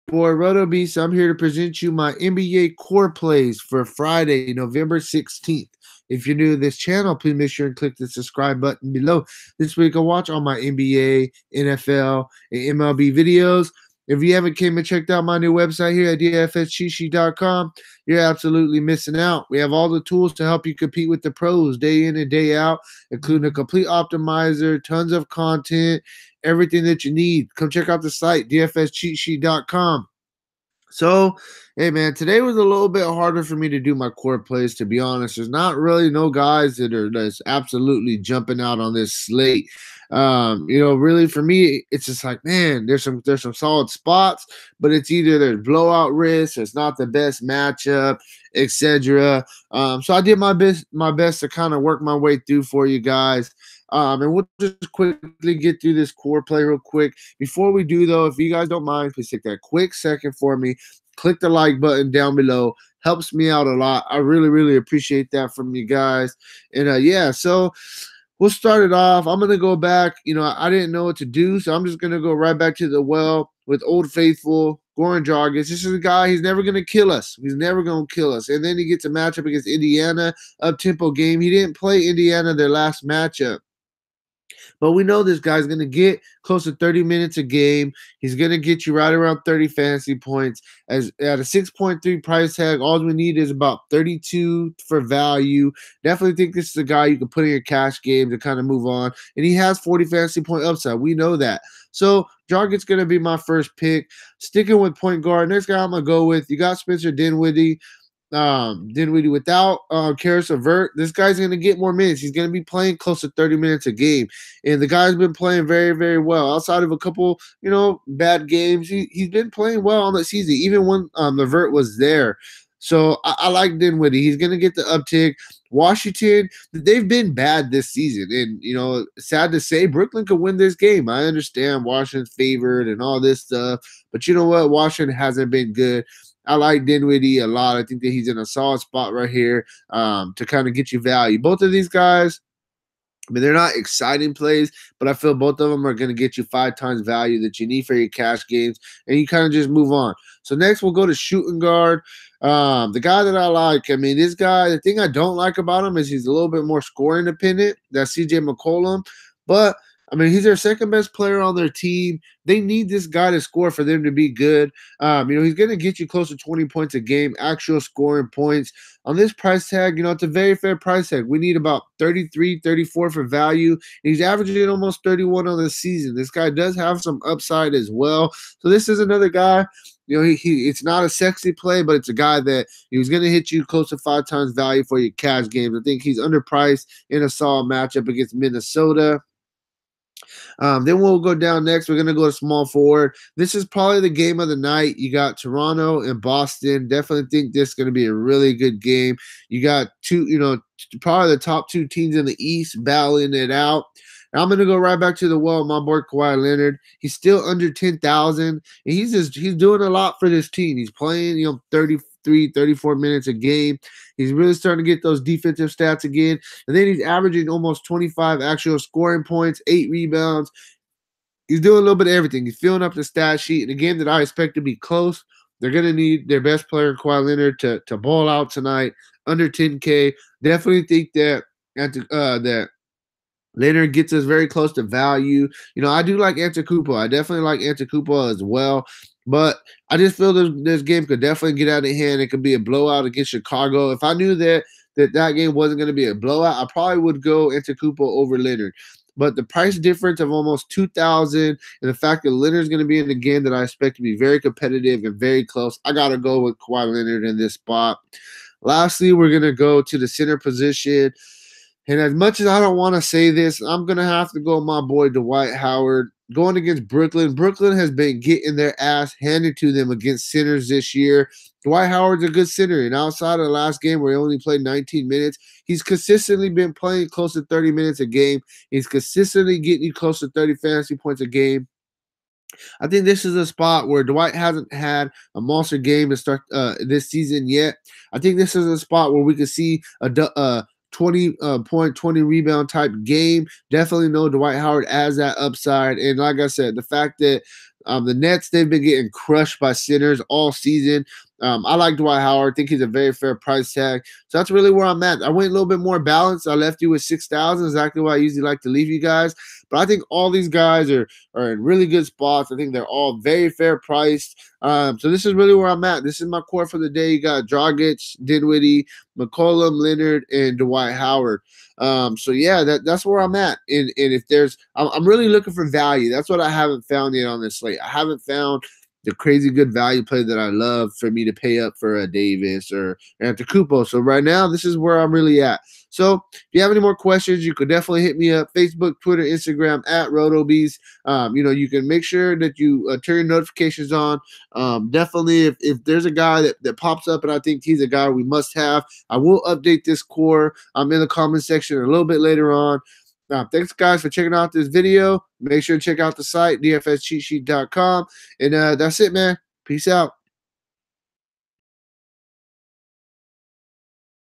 boy Roto Beast. I'm here to present you my NBA core plays for Friday, November 16th. If you're new to this channel, please make sure and click the subscribe button below. This way you can watch all my NBA, NFL, and MLB videos. If you haven't came and checked out my new website here at dfschichi.com, you're absolutely missing out. We have all the tools to help you compete with the pros day in and day out, including a complete optimizer, tons of content, everything that you need. Come check out the site, dfscheatsheet.com. So, hey man, today was a little bit harder for me to do my core plays. To be honest, there's not really no guys that are that's absolutely jumping out on this slate. Really for me, it's just like, man, there's some solid spots, but it's either there's blowout risk, it's not the best matchup, etc. So I did my best to kind of work my way through for you guys. And we'll just quickly get through this core play real quick. Before we do, though, if you guys don't mind, please take that quick second for me. Click the like button down below. Helps me out a lot. I really, really appreciate that from you guys. And yeah, so we'll start it off. I'm gonna go back. I didn't know what to do, so I'm just gonna go right back to the well with Old Faithful. Goran Dragic. This is a guy, he's never going to kill us. He's never going to kill us. And then he gets a matchup against Indiana, up-tempo game. He didn't play Indiana their last matchup. But we know this guy's going to get close to 30 minutes a game. He's going to get you right around 30 fantasy points. As at a 6.3 price tag, all we need is about 32 for value. Definitely think this is a guy you can put in your cash game to kind of move on. And he has 40 fantasy point upside. We know that. So Jargett's going to be my first pick. Sticking with point guard. Next guy I'm going to go with, you got Spencer Dinwiddie. Dinwiddie without Karis LeVert, this guy's going to get more minutes. He's going to be playing close to 30 minutes a game. And the guy's been playing very, very well. Outside of a couple, bad games, he's been playing well on the season, even when LeVert was there. So I like Dinwiddie. He's going to get the uptick. Washington, they've been bad this season. And, sad to say, Brooklyn could win this game. I understand Washington's favored and all this stuff. But you know what? Washington hasn't been good. I like Dinwiddie a lot. I think that he's in a solid spot right here to kind of get you value. Both of these guys, I mean, they're not exciting plays, but I feel both of them are going to get you 5 times value that you need for your cash games, and you kind of just move on. So next we'll go to shooting guard. The guy that I like, I mean, this guy, the thing I don't like about him is he's a little bit more scoring dependent. That's CJ McCollum. But I mean, he's their second best player on their team. They need this guy to score for them to be good. He's going to get you close to 20 points a game, actual scoring points. On this price tag, it's a very fair price tag. We need about 33, 34 for value. He's averaging almost 31 on the season. This guy does have some upside as well. So this is another guy. It's not a sexy play, but it's a guy that he's going to hit you close to 5 times value for your cash games. I think he's underpriced in a solid matchup against Minnesota. Then we'll go down next. We're going to go to small forward. This is probably the game of the night. You got Toronto and Boston. Definitely think this is going to be a really good game. You got probably the top 2 teams in the East battling it out. I'm going to go right back to the well, my boy Kawhi Leonard. He's still under 10,000, and he's doing a lot for this team. He's playing, 33, 34 minutes a game. He's really starting to get those defensive stats again. And then he's averaging almost 25 actual scoring points, 8 rebounds. He's doing a little bit of everything. He's filling up the stat sheet. In a game that I expect to be close, they're going to need their best player, Kawhi Leonard, to ball out tonight, under 10K. Definitely think that that Leonard gets us very close to value. I do like Antetokounmpo. I definitely like Antetokounmpo as well. But I just feel this game could definitely get out of hand. It could be a blowout against Chicago. If I knew that game wasn't going to be a blowout, I probably would go Antetokounmpo over Leonard. But the price difference of almost 2,000 and the fact that Leonard's going to be in the game that I expect to be very competitive and very close, I got to go with Kawhi Leonard in this spot. Lastly, we're going to go to the center position. And as much as I don't want to say this, I'm going to have to go with my boy Dwight Howard. Going against Brooklyn. Brooklyn has been getting their ass handed to them against centers this year. Dwight Howard's a good center. And outside of the last game where he only played 19 minutes, he's consistently been playing close to 30 minutes a game. He's consistently getting you close to 30 fantasy points a game. I think this is a spot where Dwight hasn't had a monster game to start this season yet. I think this is a spot where we could see a 20 point, 20 rebound type game. Definitely know Dwight Howard as that upside. And like I said, the fact that The Nets, they've been getting crushed by sinners all season. I like Dwight Howard. I think he's a very fair price tag. So that's really where I'm at. I went a little bit more balanced. I left you with 6,000, exactly what I usually like to leave you guys. But I think all these guys are in really good spots. I think they're all very fair priced. So this is really where I'm at. This is my core for the day. You got Dragic, Dinwiddie, McCollum, Leonard, and Dwight Howard. So yeah, that's where I'm at. And if there's, I'm really looking for value. That's what I haven't found yet on this slate. I haven't found the crazy good value play that I love for me to pay up for a Davis or Antetokounmpo. So right now, this is where I'm really at. So if you have any more questions, you could definitely hit me up. Facebook, Twitter, Instagram at RotoBees. You can make sure that you turn your notifications on. Definitely, if there's a guy that pops up and I think he's a guy we must have, I will update this core in the comment section a little bit later on. Thanks, guys, for checking out this video. Make sure to check out the site, dfscheatsheet.com. And that's it, man. Peace out.